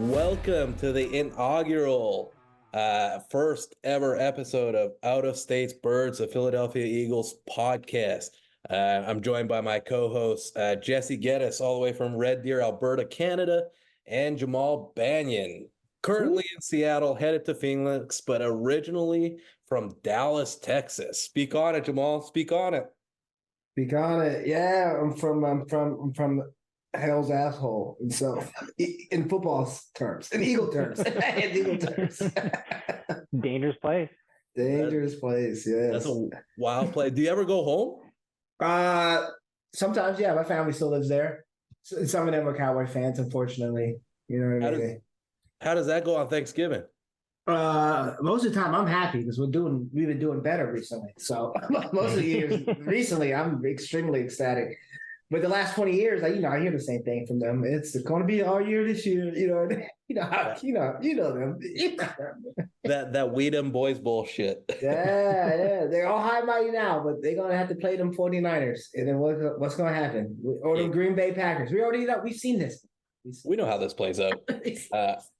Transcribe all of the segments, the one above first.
Welcome to the inaugural first ever episode of Out of States Birds, a Philadelphia Eagles podcast. I'm joined by my co-host, Jesse Gettis, all the way from Red Deer, Alberta, Canada, and Jamal Banyon, currently in Seattle, headed to Phoenix, but originally from Dallas, Texas. Speak on it, Jamal. Speak on it. Speak on it. Yeah, I'm from hell's asshole. And so, in football terms, in Eagle terms, Dangerous place. Dangerous place. Yes. That's a wild place. Do you ever go home? Sometimes, yeah. My family still lives there. Some of them are Cowboy fans, unfortunately. You know what I mean? How does that go on Thanksgiving? Most of the time I'm happy because we've been doing better recently. So most of the years recently I'm extremely ecstatic. But the last 20 years, I hear the same thing from them. It's going to be our year this year. You know them. That Weedham boys bullshit. Yeah. They're all high mighty now, but they're gonna have to play them 49ers. And then what's gonna happen? Or the Green Bay Packers. We already know. We've seen this. We know how this plays out.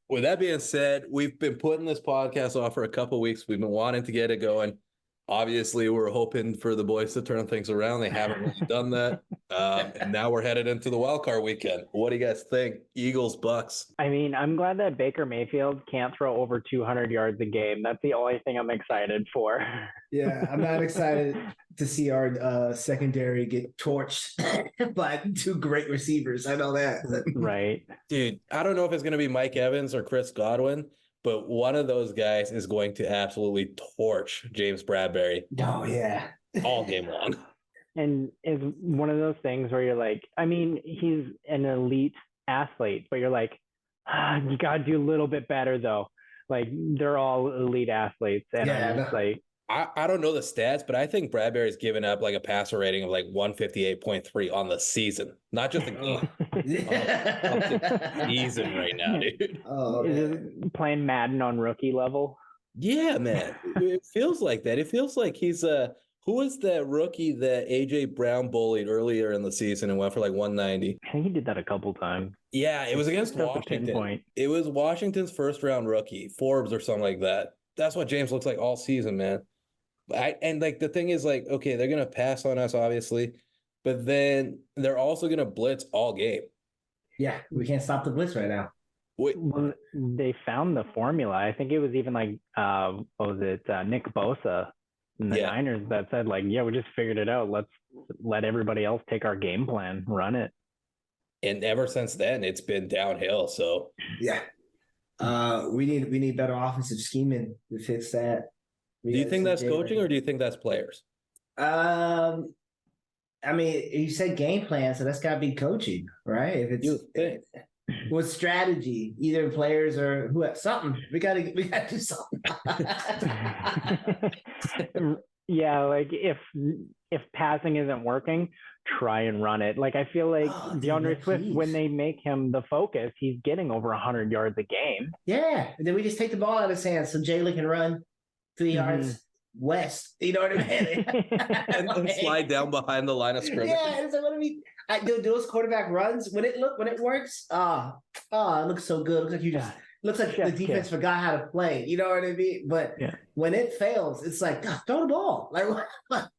With that being said, we've been putting this podcast off for a couple of weeks. We've been wanting to get it going. Obviously, we're hoping for the boys to turn things around. They haven't really done that. And now we're headed into the Wildcard Weekend. What do you guys think? Eagles, Bucks. I mean, I'm glad that Baker Mayfield can't throw over 200 yards a game. That's the only thing I'm excited for. Yeah, I'm not excited to see our secondary get torched by two great receivers. I know that. Right. Dude, I don't know if it's going to be Mike Evans or Chris Godwin, but one of those guys is going to absolutely torch James Bradbury. Oh, yeah. All game long. And it's one of those things where you're like, I mean, he's an elite athlete, but you're like, you got to do a little bit better, though. Like, they're all elite athletes. And I'm just like, I don't know the stats, but I think Bradbury's given up like a passer rating of like 158.3 on the season, not just the game. Season right now, dude. Oh, is it playing Madden on rookie level? Yeah, man. It feels like that. It feels like he's who was that rookie that AJ Brown bullied earlier in the season and went for like 190? I think he did that a couple times. Yeah, it was against Washington. It was Washington's first round rookie, Forbes or something like that. That's what James looks like all season, man. And like the thing is, like, okay, they're gonna pass on us, obviously, but then they're also gonna blitz all game. Yeah, we can't stop the blitz right now. Well, they found the formula. I think it was even like, what was it, Nick Bosa in the Niners that said, like, yeah, we just figured it out. Let's let everybody else take our game plan, run it. And ever since then, it's been downhill. So yeah, we need better offensive scheming to fix that. Do you think that's coaching or do you think that's players? I mean, you said game plan, so that's got to be coaching, right? If it's with strategy, either players or who something, we got to do something. Yeah, like if passing isn't working, try and run it. Like I feel like DeAndre Swift, when they make him the focus, he's getting over 100 yards a game. Yeah, and then we just take the ball out of his hands so Jalen can run 3 yards west. You know what I mean? and slide down behind the line of scrimmage. Yeah, so what I mean, do those quarterback runs when it works. It looks so good. It looks like you just looks like the defense forgot how to play. You know what I mean? But when it fails, it's like throw the ball. Like what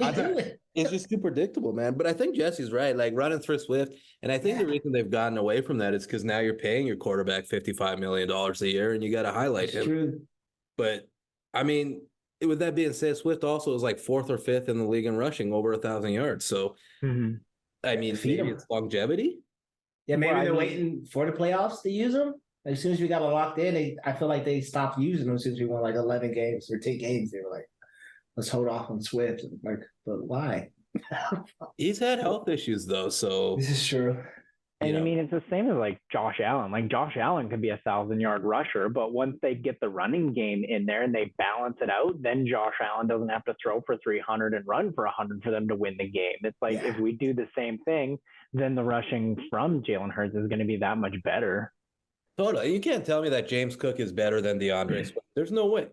are you doing? It's just too predictable, man. But I think Jesse's right. Like running through Swift, and I think the reason they've gotten away from that is because now you're paying your quarterback $55 million a year, and you got to highlight him. True. But I mean, with that being said, Swift also is like 4th or 5th in the league in rushing, over 1,000 yards. So, I mean, maybe it's longevity. Yeah, maybe they're waiting for the playoffs to use them. As soon as we got it locked in, I feel like they stopped using them as soon as we won like 11 games or 10 games. They were like, let's hold off on Swift. Like, but why? He's had health issues, though, so. This is true. And I mean, it's the same as like Josh Allen. Like Josh Allen could be a 1,000-yard rusher, but once they get the running game in there and they balance it out, then Josh Allen doesn't have to throw for 300 and run for 100 for them to win the game. It's like if we do the same thing, then the rushing from Jalen Hurts is going to be that much better. Totally. You can't tell me that James Cook is better than DeAndre Swift. There's no way.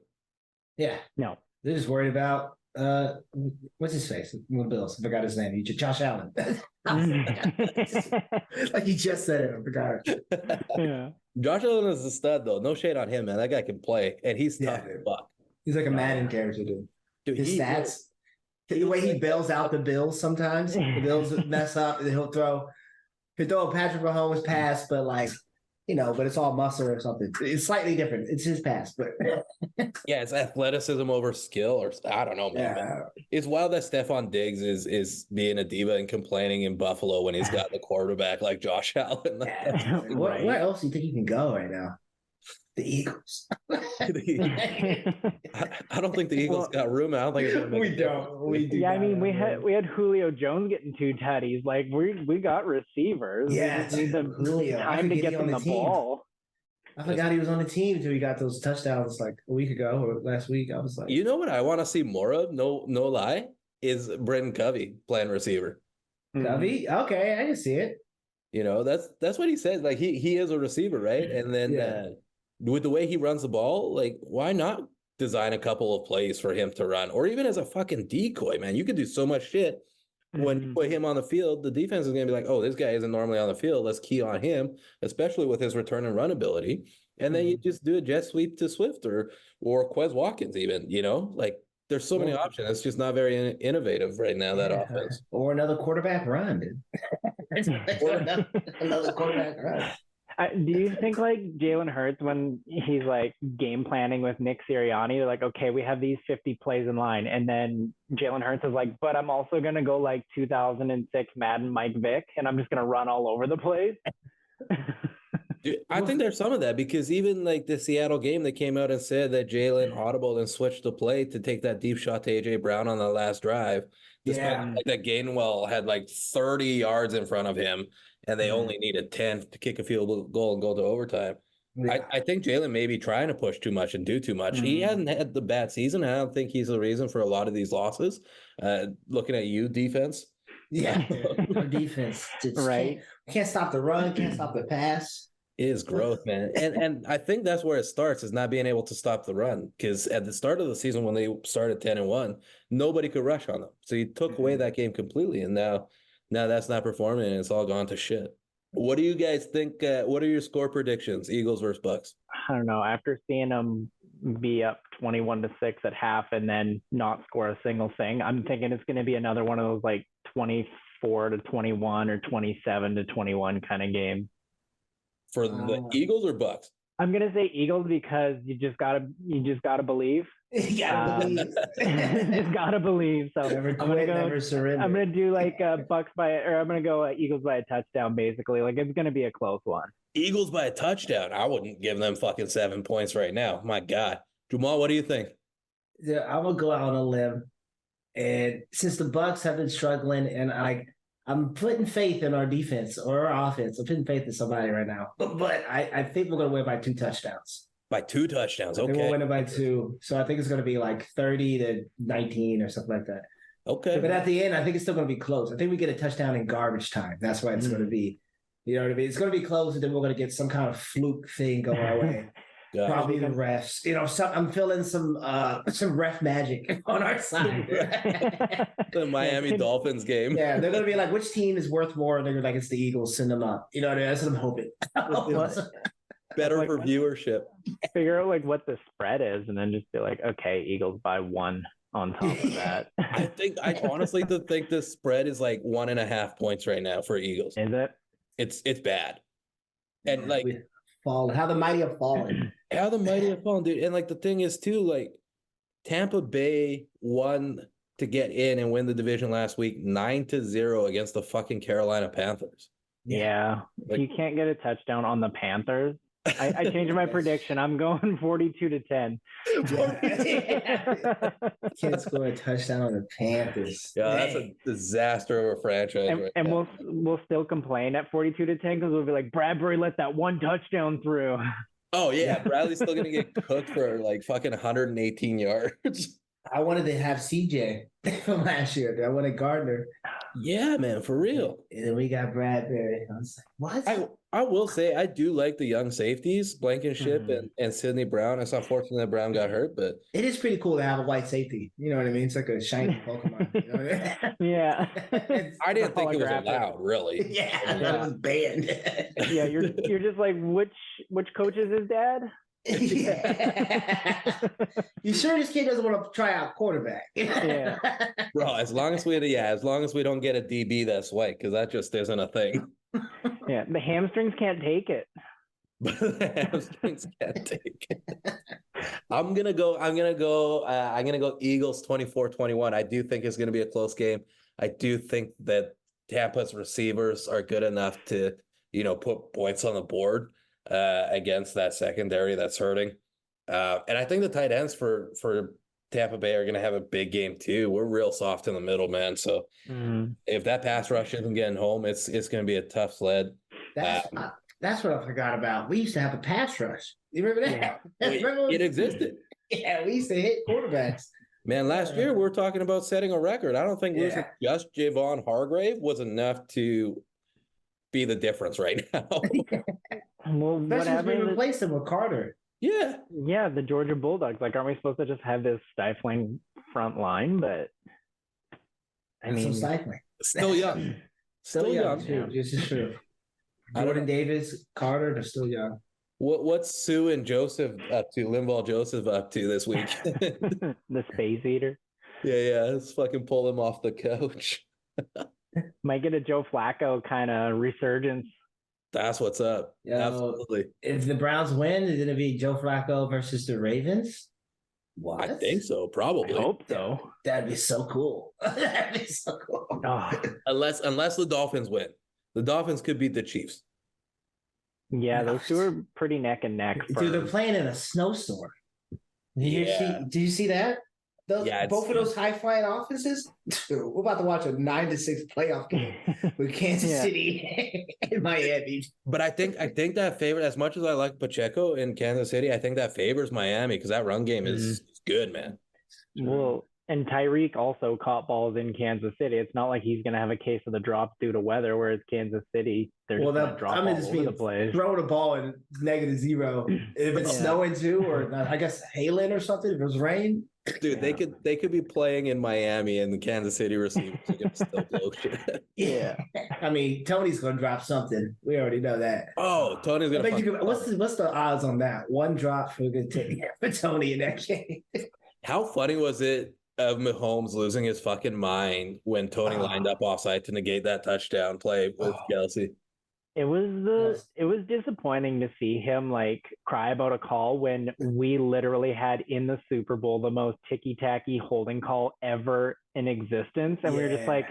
Yeah. No. They're just worried about What's his face? The Bills. I forgot his name. Josh Allen. Like you just said it. I forgot. Yeah. Josh Allen is a stud, though. No shade on him, man. That guy can play, and he's tough Yeah. as fuck. He's like a Madden character, dude. Dude, His stats, the way he bails out the Bills sometimes, the Bills mess up, and he'll throw a Patrick Mahomes pass, but like, but it's all muscle or something. It's slightly different. It's his pass, but yeah, it's athleticism over skill, or I don't know, man. yeah. It's wild that Stephon Diggs is being a diva and complaining in Buffalo when he's got the quarterback like Josh Allen. Yeah. Where else do you think he can go right now? The Eagles. I don't think the Eagles got room. I don't think it's gonna make we don't. We do. Yeah, I mean, we had Julio Jones getting 2 tutties. Like we got receivers. Yeah, we just need the Julio. time to get them the ball. I forgot he was on the team until he got those touchdowns like a week ago or last week. I was like, you know what I want to see more of? No lie, is Brenton Covey playing receiver. Covey? Okay, I can see it. That's what he says. Like he is a receiver, right? And then with the way he runs the ball, like why not design a couple of plays for him to run, or even as a fucking decoy, man? You could do so much shit when you put him on the field. The defense is gonna be like, oh, this guy isn't normally on the field. Let's key on him, especially with his return and run ability. And then you just do a jet sweep to Swift or Quez Watkins, even. Like there's so many options. It's just not very innovative right now, that offense. Or another quarterback run, dude. another quarterback run. Do you think like Jalen Hurts, when he's like game planning with Nick Sirianni, they're like, okay, we have these 50 plays in line, and then Jalen Hurts is like, but I'm also gonna go like 2006 Madden Mike Vick, and I'm just gonna run all over the place. Dude, I think there's some of that, because even like the Seattle game, they came out and said that Jalen audibled and switched the play to take that deep shot to AJ Brown on the last drive. Despite like that Gainwell had like 30 yards in front of him, and they only needed 10 to kick a field goal and go to overtime. Yeah. I think Jalen may be trying to push too much and do too much. He hasn't had the bad season. I don't think he's the reason for a lot of these losses. Looking at you, defense. Yeah, our defense. Right. Can't stop the run, can't stop the pass. It is growth, man. And I think that's where it starts, is not being able to stop the run. Because at the start of the season, when they started 10-1, nobody could rush on them. So you took away that game completely. And now that's not performing, and it's all gone to shit. What do you guys think? What are your score predictions? Eagles versus Bucks? I don't know. After seeing them be up 21-6 at half and then not score a single thing, I'm thinking it's going to be another one of those like 24-21 or 27-21 kind of game. For the Eagles or Bucks? I'm gonna say Eagles, because you just gotta believe. You gotta believe. Just gotta believe. So never quit, never surrender. I'm gonna do like Bucks I'm gonna go Eagles by a touchdown, basically. Like it's gonna be a close one. Eagles by a touchdown. I wouldn't give them fucking 7 points right now. My God, Jamal, what do you think? Yeah, I'm gonna go out on a limb, and since the Bucks have been struggling, and I'm putting faith in our defense or our offense. I'm putting faith in somebody right now. But I think we're going to win by 2 touchdowns. By 2 touchdowns, okay. We'll win it by 2. So I think it's going to be like 30-19 or something like that. Okay. But at the end, I think it's still going to be close. I think we get a touchdown in garbage time. That's what it's going to be. You know what I mean? It's going to be close, and then we're going to get some kind of fluke thing going our way. Probably the refs. I'm feeling some ref magic on our side. The Miami Dolphins game. Yeah, they're gonna be like, which team is worth more? And they're gonna be like, it's the Eagles. Send them up. You know what I mean? That's what I'm hoping. Better for viewership. Figure out like what the spread is, and then just be like, okay, Eagles by 1 on top of that. I honestly think the spread is like 1.5 points right now for Eagles. Is it? It's bad. And like fallen. How the mighty have fallen. How the mighty have fallen, dude. And like the thing is too, like Tampa Bay won to get in and win the division last week 9-0 against the fucking Carolina Panthers. Yeah. Like, you can't get a touchdown on the Panthers. I changed my prediction. I'm going 42-10. Can't score a touchdown on the Panthers. Yeah, that's a disaster of a franchise. And we'll still complain at 42-10 because we'll be like, Bradbury let that 1 touchdown through. Oh yeah, Bradley's still gonna get cooked for like fucking 118 yards. I wanted to have CJ from last year. I wanted Gardner. Yeah, man, for real. And then we got Bradbury. I was like, what? I will say I do like the young safeties, Blankenship Mhm. and Sidney Brown. It's unfortunate that Brown got hurt, but It is pretty cool to have a white safety. You know what I mean? It's like a shiny Pokemon. You know what I mean? Yeah. I didn't think it was Holographic. allowed, really. Yeah, I thought it was banned. Yeah, you're just like, which coach is his dad? Yeah. You sure this kid doesn't want to try out quarterback? Yeah. Bro, as long as we don't get a DB that's white, because that just isn't a thing. Yeah, the hamstrings can't take it. But the hamstrings can't take it. I'm gonna go Eagles 24-21. I do think it's gonna be a close game. I do think that Tampa's receivers are good enough to, put points on the board against that secondary that's hurting. And I think the tight ends for Tampa Bay are gonna have a big game too. We're real soft in the middle, man. So if that pass rush isn't getting home, it's gonna be a tough sled. That's what I forgot about. We used to have a pass rush. You remember that? Yeah. It existed. Yeah, we used to hit quarterbacks. Man, last year we were talking about setting a record. I don't think losing just Javon Hargrave was enough to be the difference right now. Well, Especially if we replaced him with Carter. Yeah. Yeah, the Georgia Bulldogs. Like, aren't we supposed to just have this stifling front line? But I mean, so stifling. Still young. Still young. Too. This is true. Jordan Davis, Carter, they're still young. What's Sue and Joseph up to? Linval Joseph up to this week? The space eater. Yeah. Let's fucking pull him off the couch. Might get a Joe Flacco kind of resurgence. That's what's up. Absolutely. If the Browns win, is it going to be Joe Flacco versus the Ravens? What? I think so. Probably. I hope so. That'd be so cool. That'd be so cool. Oh. Unless the Dolphins win. The Dolphins could beat the Chiefs. Yeah, those two are pretty neck and neck. Dude, they're playing in a snowstorm. Did you see that? Both of those high-flying offenses. Dude, we're about to watch a 9-6 playoff game with Kansas City and Miami. But I think that favor, as much as I like Pacheco in Kansas City, I think that favors Miami because that run game is good, man. Well, and Tyreek also caught balls in Kansas City. It's not like he's going to have a case of the drops due to weather, whereas Kansas City, they're just going to drop all over the place. Throw the ball in -0. If it's snowing too, or I guess hailing or something, if it was rain. Dude, they could be playing in Miami and the Kansas City receivers are going to still blow shit. Yeah. I mean, Tony's going to drop something. We already know that. Oh, Tony's going to what's the odds on that? One drop for Tony in that game. How funny was it of Mahomes losing his fucking mind when Tony lined up offside to negate that touchdown play with Kelsey? It was disappointing to see him like cry about a call when we literally had in the Super Bowl the most ticky-tacky holding call ever in existence. And we were just like,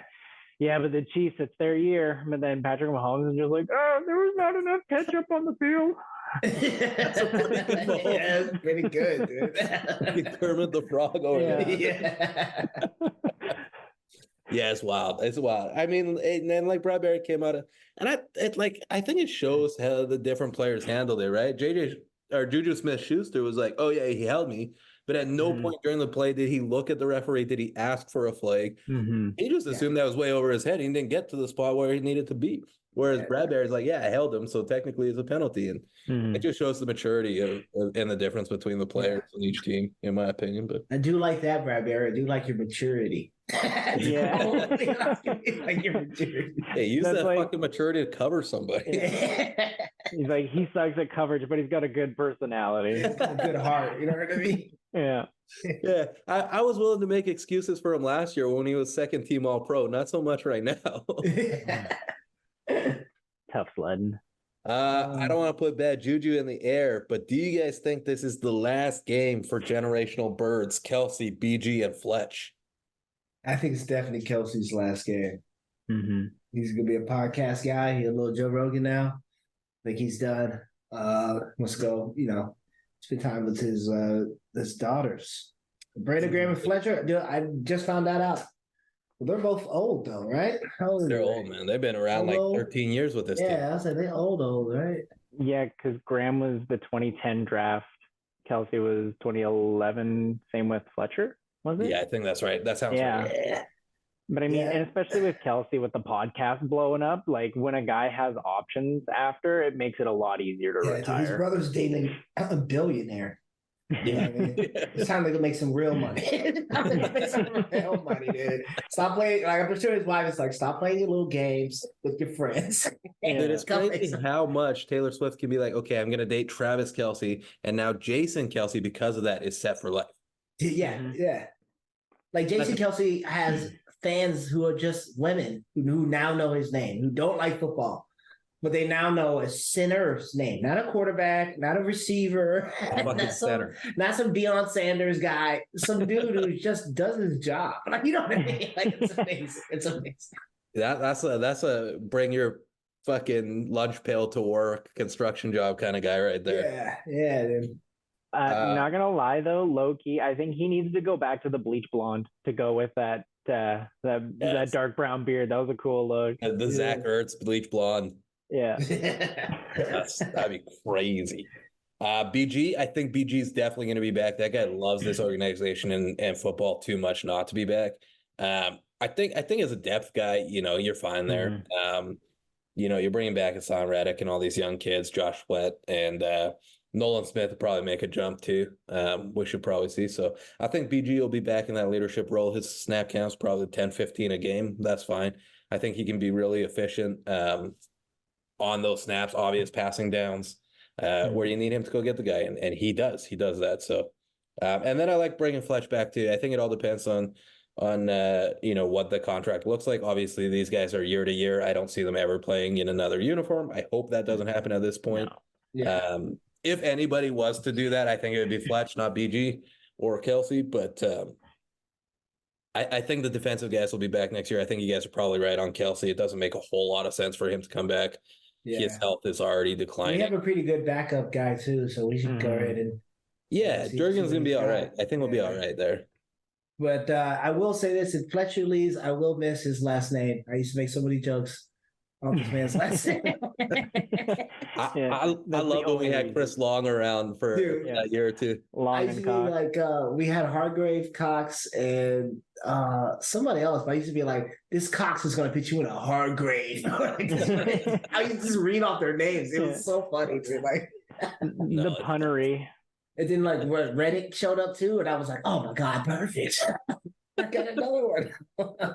yeah, but the Chiefs, it's their year. But then Patrick Mahomes is just like, oh, there was not enough ketchup on the field. That's pretty good, dude. Kermit the Frog over there. Yeah, it's wild. It's wild. I mean, and then like Bradbury came out and I think it shows how the different players handled it, right? Juju Smith-Schuster was like, oh yeah, he held me. But at no point during the play did he look at the referee. Did he ask for a flag? He just assumed that was way over his head. He didn't get to the spot where he needed to be. Whereas Bradbury's like, yeah, I held him, so technically it's a penalty. And it just shows the maturity of and the difference between the players on each team, in my opinion. But I do like that, Bradbury. I do like your maturity. Yeah. Like your maturity. Hey, use that fucking maturity to cover somebody. He's like, he sucks at coverage, but he's got a good personality. He's got a good heart. You know what I mean? Yeah. Yeah. I was willing to make excuses for him last year when he was second team All Pro. Not so much right now. Tough sledding. I don't want to put bad juju in the air, but do you guys think this is the last game for generational birds, Kelsey, BG, and Fletch? I think it's definitely Kelsey's last game. He's gonna be a podcast guy. He's a little Joe Rogan now. I think he's done. Let's go. Spend time with his daughters, Brandon Graham and Fletcher. I just found that out. They're both old though, right? They're old, man. They've been around like 13 years with this team. Yeah, I was like, they're old, right? Yeah, because Graham was the 2010 draft. Kelsey was 2011. Same with Fletcher, was it? Yeah, I think that's right. That sounds right. But I mean, and especially with Kelsey, with the podcast blowing up, like when a guy has options after, it makes it a lot easier to retire. Dude, his brother's dating a billionaire. You know what I mean? It's time to make some real money. It's time to make some real money, dude. Stop playing. Like, I'm sure his wife is like, stop playing your little games with your friends. Dude, it's crazy how much Taylor Swift can be like, okay, I'm going to date Travis Kelce. And now Jason Kelce, because of that, is set for life. Yeah, yeah. Like Jason Kelce has fans who are just women who now know his name, who don't like football. But they now know a center's name, not a quarterback, not a receiver, not some Deion Sanders guy, some dude who just does his job. Like, you know what I mean? Like, it's amazing. It's amazing. That's a bring your fucking lunch pail to work construction job kind of guy right there. Yeah, dude. Not gonna lie though, low key, I think he needs to go back to the bleach blonde to go with that dark brown beard. That was a cool look. The Zach Ertz bleach blonde. Yeah. That'd be crazy. BG, I think BG is definitely going to be back. That guy loves this organization and football too much not to be back. I think as a depth guy, you're fine there. You're bringing back Hassan Reddick and all these young kids, Josh Sweat and Nolan Smith will probably make a jump too. We should probably see. So I think BG will be back in that leadership role. His snap count's probably 10, 15 a game. That's fine. I think he can be really efficient on those snaps, obvious passing downs, where you need him to go get the guy. And he does that. So, and then I like bringing Fletch back too. I think it all depends on what the contract looks like. Obviously, these guys are year to year. I don't see them ever playing in another uniform. I hope that doesn't happen at this point. No. Yeah. If anybody was to do that, I think it would be Fletch, not BG or Kelsey. But I think the defensive guys will be back next year. I think you guys are probably right on Kelsey. It doesn't make a whole lot of sense for him to come back. Yeah. His health is already declining. We have a pretty good backup guy too, so we should go ahead and. Yeah, Durgan's gonna be all right. I think we'll be all right there. But I will say this: if Fletcher leaves, I will miss his last name. I used to make so many jokes on this man's last name. I love when we had Chris Long around for a year or two. I used to be like, we had Hargrave, Cox, and somebody else. But I used to be like, this Cox is going to put you in a Hargrave. I used to just read off their names. It was so funny, dude. Like the punnery. And then like where Reddick showed up too, and I was like, oh my God, perfect. I got another one.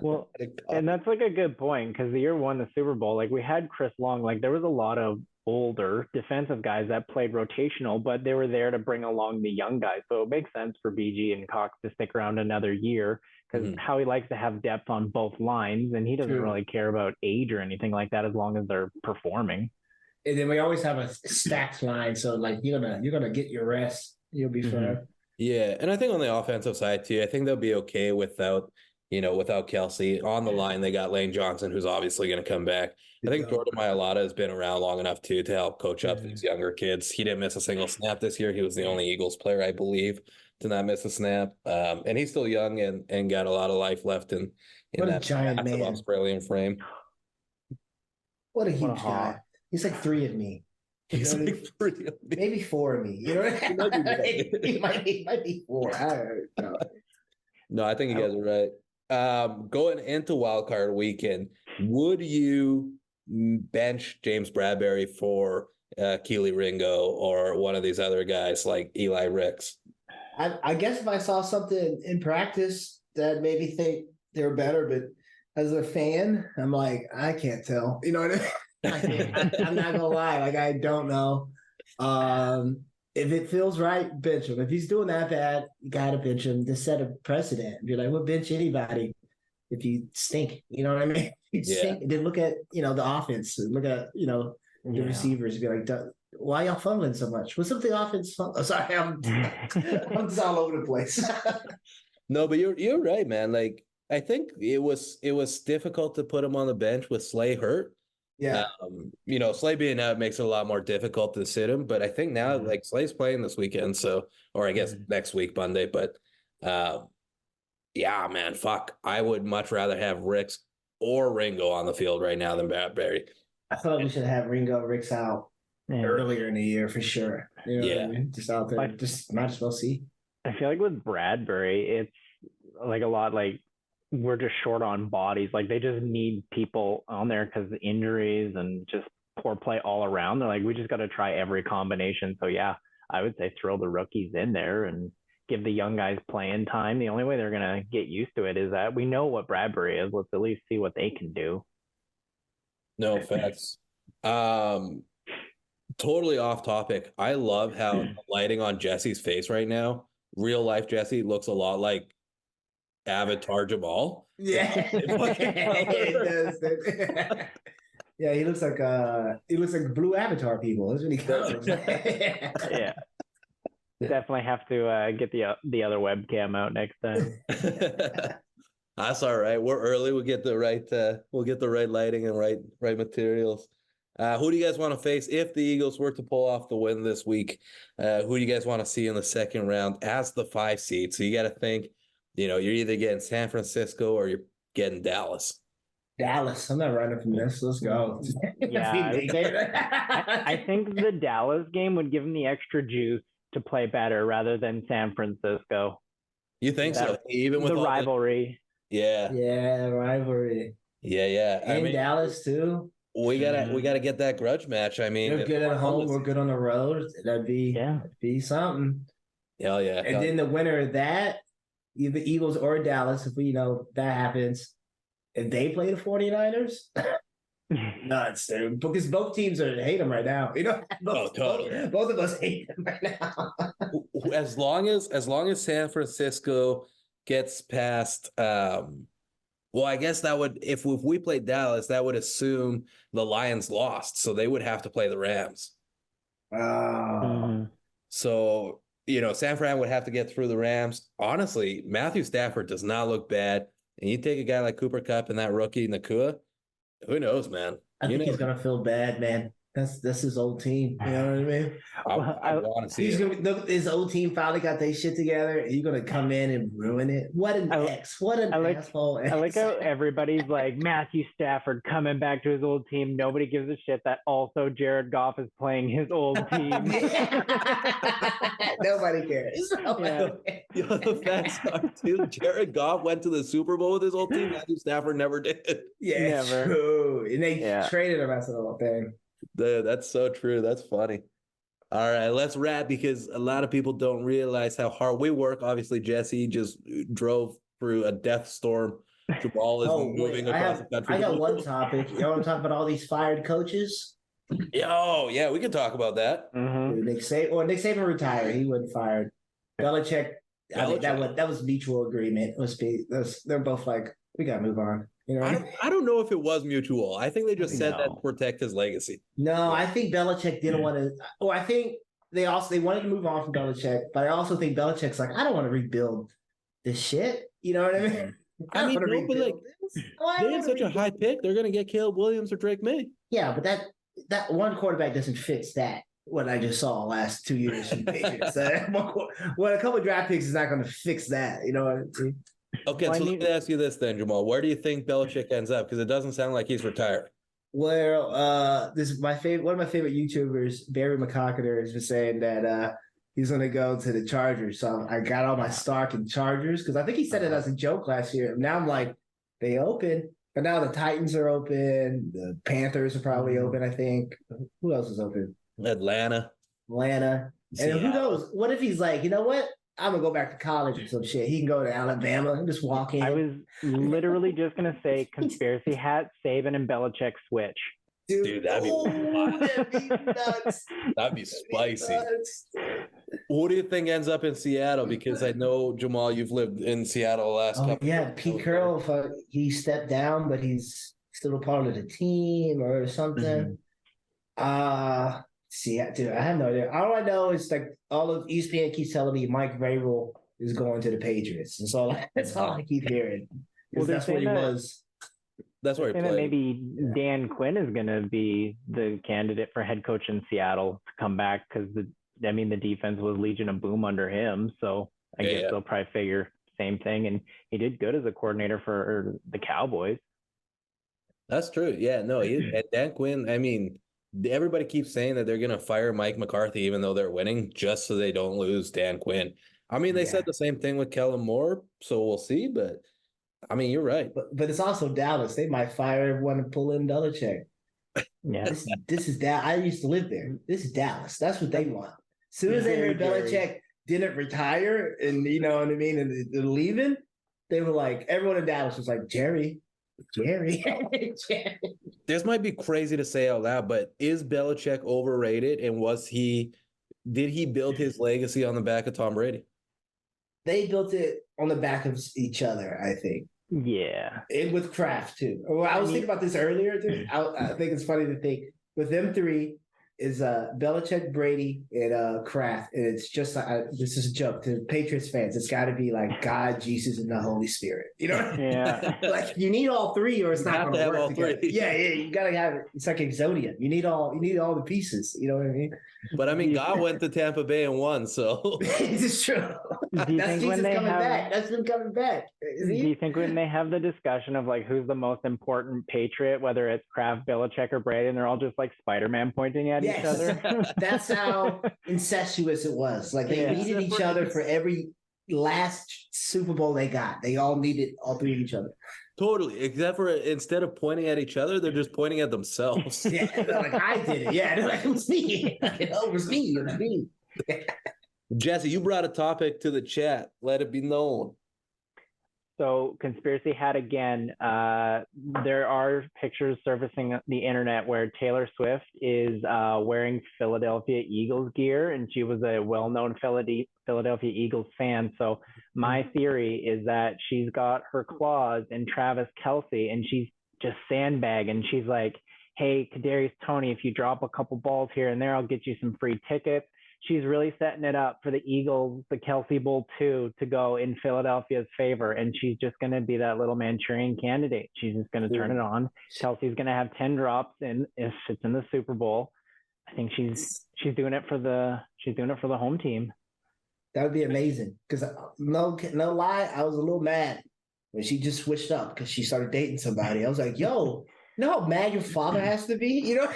Well, and that's like a good point because the year one, the Super Bowl, like we had Chris Long, like there was a lot of older defensive guys that played rotational, but they were there to bring along the young guys. So it makes sense for BG and Cox to stick around another year because how he likes to have depth on both lines, and he doesn't really care about age or anything like that as long as they're performing. And then we always have a stacked line, so like you're gonna get your rest. You'll be fine. Yeah, and I think on the offensive side too, I think they'll be okay without Kelsey. On the line, they got Lane Johnson, who's obviously going to come back. I think Jordan Mailata has been around long enough too to help coach up these younger kids. He didn't miss a single snap this year. He was the only Eagles player, I believe, to not miss a snap. And he's still young and got a lot of life left in that giant man. Australian frame. What a huge guy. He's like 3 of me. He's like 3 of me. Maybe 4 of me. You know what I mean? He might be 4. I don't know. No, I think you guys are right. Going into Wildcard Weekend, would you bench James Bradbury for Keely Ringo or one of these other guys like Eli Ricks? I guess if I saw something in practice that made me think they were better, but as a fan, I'm like, I can't tell. You know what I mean? I'm not gonna lie, like I don't know. If it feels right, bench him. If he's doing that bad, you gotta bench him to set a precedent. Be like, we'll bench anybody if you stink. You know what I mean? Stink. Then look at the offense. Look at the receivers. Be like, why y'all fumbling so much? What's up with the offense? Oh, sorry, I'm just all over the place. No, but you're right, man. Like I think it was difficult to put him on the bench with Slay hurt. Yeah. Slay being out makes it a lot more difficult to sit him, but I think now like Slay's playing this weekend, or I guess next week, Monday, but yeah, man, fuck. I would much rather have Ricks or Ringo on the field right now than Bradbury. I thought we should have Ricks out earlier in the year for sure. You know what I mean? Just out there, just might as well see. I feel like with Bradbury, it's like a lot like we're just short on bodies. Like they just need people on there because of injuries and just poor play all around. They're like, we just got to try every combination. So yeah, I would say throw the rookies in there and give the young guys playing time. The only way they're gonna get used to it is that we know what Bradbury is. Let's at least see what they can do. No facts. Totally off topic. I love how the lighting on Jesse's face right now, real life Jesse, looks a lot like Avatar Jamal. Yeah, it does. Yeah, he looks like blue Avatar people. That's what he comes. Yeah, definitely have to get the other webcam out next time. That's all right. We're early. We'll get the right lighting and right materials. Who do you guys want to face if the Eagles were to pull off the win this week? Who do you guys want to see in the second round as the 5 seed? So you got to think, you're either getting San Francisco or you're getting Dallas. Dallas. I'm not running from this. Let's go. Yeah, I think the Dallas game would give them the extra juice to play better rather than San Francisco. You think so? Even with the rivalry. Yeah. Yeah, rivalry. Yeah. And Dallas too. We gotta get that grudge match. I mean, they're good at home. We're good on the road. That'd be something. Hell yeah. And then the winner of that, either Eagles or Dallas, if that happens, if they play the 49ers, nuts, dude. Because both teams hate them right now. Totally. Both of us hate them right now. As long as San Francisco gets past, well, I guess that would, if we played Dallas, that would assume the Lions lost, so they would have to play the Rams. So, San Fran would have to get through the Rams. Honestly, Matthew Stafford does not look bad. And you take a guy like Cooper Kupp and that rookie Nakua, who knows, man? I think he's gonna feel bad, man. That's his old team. You know what I mean? I want to see his old team finally got their shit together. He's gonna come in and ruin it. What an asshole! I like how everybody's like Matthew Stafford coming back to his old team. Nobody gives a shit that also Jared Goff is playing his old team. Nobody cares. The facts are too. Jared Goff went to the Super Bowl with his old team. Matthew Stafford never did. Yeah, never. True. And they traded him after the whole thing. That's so true. That's funny. All right, let's wrap because a lot of people don't realize how hard we work. Obviously, Jesse just drove through a death storm. Jamal is moving across the country. I got one topic. You want to talk about all these fired coaches? Yeah, we can talk about that. Mm-hmm. Nick Saban retired. He wasn't fired. Belichick. I think that was mutual agreement. They're both like, we got to move on. I don't know if it was mutual. I think they just said that to protect his legacy. No, I think Belichick didn't want to. Oh, I think they wanted to move on from Belichick, but I also think Belichick's like, I don't want to rebuild this shit. You know what I mean? I mean, they have such a high pick. They're going to get Caleb Williams or Drake May. Yeah, but that one quarterback doesn't fix that. What I just saw last 2 years from the Patriots. A couple of draft picks is not going to fix that. You know what I mean? Okay, so let me ask you this then, Jamal. Where do you think Belichick ends up? Because it doesn't sound like he's retired. Well, this is one of my favorite YouTubers, Barry McCockiner, has been saying that he's going to go to the Chargers. So I got all my stock in Chargers because I think he said it as a joke last year. Now I'm like, they open, but now the Titans are open. The Panthers are probably open. I think. Who else is open? Atlanta. And who knows? What if he's like, you know what? I'm going to go back to college or some shit. He can go to Alabama and just walk in. I was literally just going to say conspiracy hat, Saban and Belichick switch. Dude, that'd be nuts. That'd be spicy. Who do you think ends up in Seattle? Because I know, Jamal, you've lived in Seattle the last couple. Yeah, Pete Carroll, he stepped down, but he's still a part of the team or something. Dude, I have no idea. All I know is like all of ESPN keeps telling me Mike Vrabel is going to the Patriots. That's all I keep hearing. Well, that's where he was. That's where he played. Maybe Dan Quinn is going to be the candidate for head coach in Seattle to come back because the defense was Legion of Boom under him. So I guess they'll probably figure same thing. And he did good as a coordinator for the Cowboys. That's true. Yeah, no, and Dan Quinn, I mean, everybody keeps saying that they're going to fire Mike McCarthy even though they're winning just so they don't lose Dan Quinn. I mean, they said the same thing with Kellen Moore, so we'll see. But I mean, you're right. But it's also Dallas. They might fire everyone and pull in Belichick. Yeah. This is Dallas. I used to live there. This is Dallas. That's what they want. As soon as they heard Belichick didn't retire, and you know what I mean, and they're leaving, they were like, everyone in Dallas was like, Jerry. This might be crazy to say out loud, but is Belichick overrated? And did he build his legacy on the back of Tom Brady? They built it on the back of each other, I think. Yeah. And with Kraft, too. Well, I was thinking about this earlier, too. I think it's funny to think with them three is Belichick, Brady, and Kraft. And it's just this is a joke to Patriots fans. It's got to be like God, Jesus, and the Holy Spirit. You know? Yeah. Like you need all three, or it's not going to work together. Three. Yeah, you got to have it. It's like Exodium. You need all the pieces. You know what I mean? But I mean, God went to Tampa Bay and won, so it's true. That's Jesus coming back. That's him coming back. Do you think when they have the discussion of like who's the most important Patriot, whether it's Kraft, Belichick, or Brady, and they're all just like Spider-Man pointing at each other? That's how incestuous it was. Like they needed each other for every last Super Bowl they got. They all needed all three of each other. Totally. Except for instead of pointing at each other, they're just pointing at themselves. Yeah, they're like I did it. Yeah, they're like it was me. It was me. It was me. Jesse, you brought a topic to the chat. Let it be known. So conspiracy hat again. There are pictures surfacing the internet where Taylor Swift is wearing Philadelphia Eagles gear, and she was a well-known Philadelphia Eagles fan. So my theory is that she's got her claws in Travis Kelce, and she's just sandbagging. She's like, "Hey, Kadarius Toney, if you drop a couple balls here and there, I'll get you some free tickets." She's really setting it up for the Eagles, the Kelce Bowl 2, to go in Philadelphia's favor. And she's just going to be that little Manchurian candidate. She's just going to turn it on. Kelce's going to have 10 drops if it's in the Super Bowl. I think she's doing it for the home team. That would be amazing. Because no lie, I was a little mad when she just switched up because she started dating somebody. I was like, yo, you know how mad your father has to be? You know,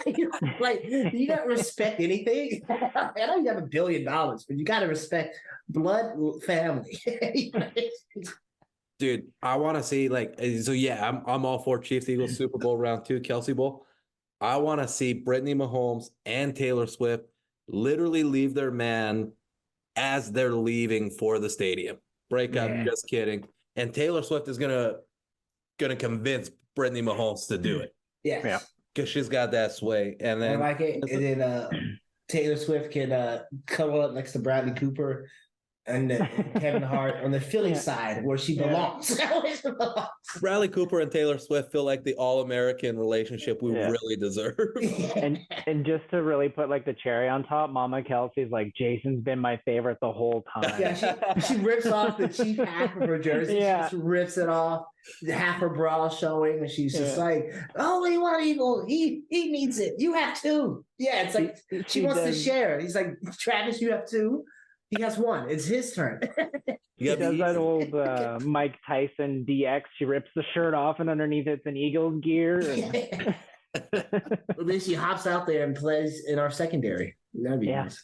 like you got to respect anything. I know you have $1 billion, but you got to respect blood family. Dude, I want to see I'm all for Chiefs Eagles Super Bowl round 2, Kelce Bowl. I want to see Brittany Mahomes and Taylor Swift literally leave their man as they're leaving for the stadium. Break up, just kidding. And Taylor Swift is gonna convince Brittany Mahomes to do it. Yeah. Because she's got that sway. And then I like it. And then Taylor Swift can cuddle up next to Bradley Cooper and Kevin Hart on the Philly side where she belongs. Bradley Cooper and Taylor Swift feel like the all-American relationship we really deserve. And just to really put like the cherry on top, Mama Kelsey's like, Jason's been my favorite the whole time. Yeah, she rips off the cheap half of her jersey. Yeah. She just rips it off, half her bra showing, and she's just like, "Oh, you want Eagle? He needs it. You have two." Yeah, it's like she wants to share. He's like, "Travis, you have two. He has one. It's his turn." He does that old Mike Tyson DX. She rips the shirt off, and underneath it's an Eagles gear. And... Well, then she hops out there and plays in our secondary. That'd be nice.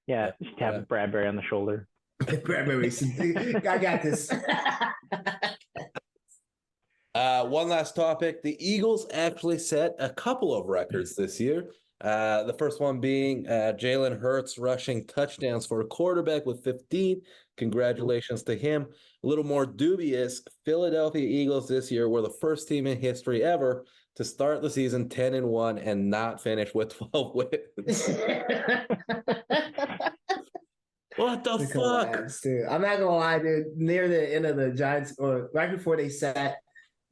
Yeah, she taps Bradbury on the shoulder. Bradbury, I got this. One last topic. The Eagles actually set a couple of records this year. The first one being Jalen Hurts rushing touchdowns for a quarterback with 15. Congratulations to him. A little more dubious, Philadelphia Eagles this year were the first team in history ever to start the season 10-1 and not finish with 12 wins. What the fuck? Dude. I'm not going to lie, dude. Near the end of the Giants, or right before they sat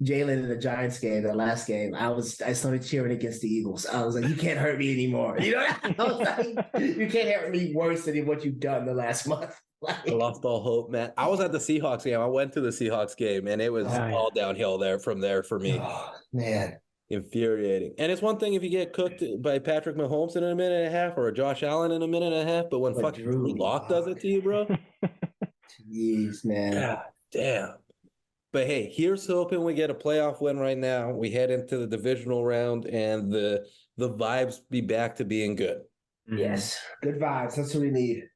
Jalen in the Giants game, the last game, I started cheering against the Eagles. I was like, you can't hurt me anymore. You know, I was like, you can't hurt me worse than what you've done the last month. I lost all hope, man. I was at the Seahawks game. I went to the Seahawks game, and it was all downhill from there for me. Oh, man. Infuriating. And it's one thing if you get cooked by Patrick Mahomes in a minute and a half or a Josh Allen in a minute and a half, but when fucking Drew Lock does it to you, bro. Jeez, man. God damn. But hey, here's hoping we get a playoff win right now. We head into the divisional round and the vibes be back to being good. Yes. Good vibes. That's what we need.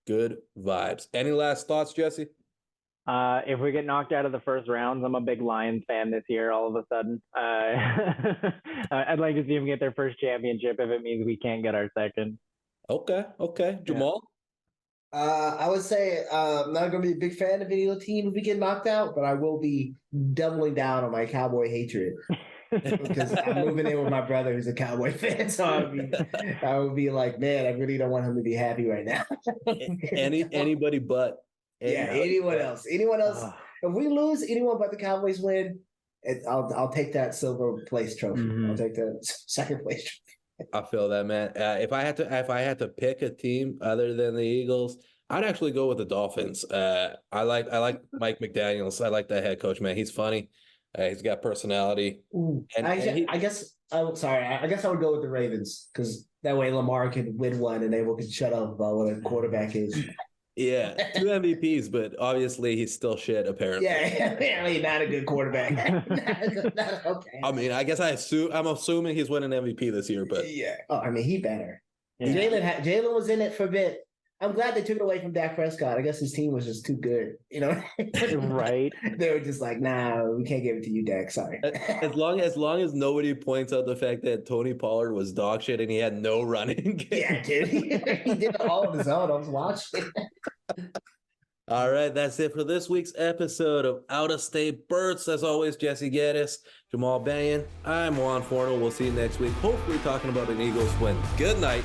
Good vibes. Any last thoughts, Jesse? If we get knocked out of the first rounds, I'm a big Lions fan this year. All of a sudden, I'd like to see them get their first championship if it means we can't get our second. Okay. Jamal? I would say I'm not going to be a big fan of any of the team if we get knocked out, but I will be doubling down on my Cowboy hatred because I'm moving in with my brother who's a Cowboy fan. So I would be like, man, I really don't want him to be happy right now. Anybody but. Anyone else. If we lose, anyone but the Cowboys win, I'll take that silver place trophy. Mhm. I'll take the second place trophy. I feel that, man. If I had to pick a team other than the Eagles, I'd actually go with the Dolphins. I like Mike McDaniels. I like that head coach, man. He's funny. He's got personality. I guess I would go with the Ravens because that way Lamar can win one and they can shut up about what a quarterback is. Yeah, 2 MVPs, but obviously he's still shit, apparently. Yeah, apparently not a good quarterback. Okay. I mean, I guess I'm assuming he's winning MVP this year, but yeah. Oh, I mean, he better. Yeah. Jalen was in it for a bit. I'm glad they took it away from Dak Prescott. I guess his team was just too good, Right. They were just like, nah, we can't give it to you, Dak. Sorry. As long as nobody points out the fact that Tony Pollard was dog shit and he had no running game. Yeah, dude. He did it all on his own. I was watching. All right, that's it for this week's episode of Out of State Birds. As always, Jesse Gettis, Jamal Banyon. I'm Juan Forno. We'll see you next week, hopefully talking about an Eagles win. Good night.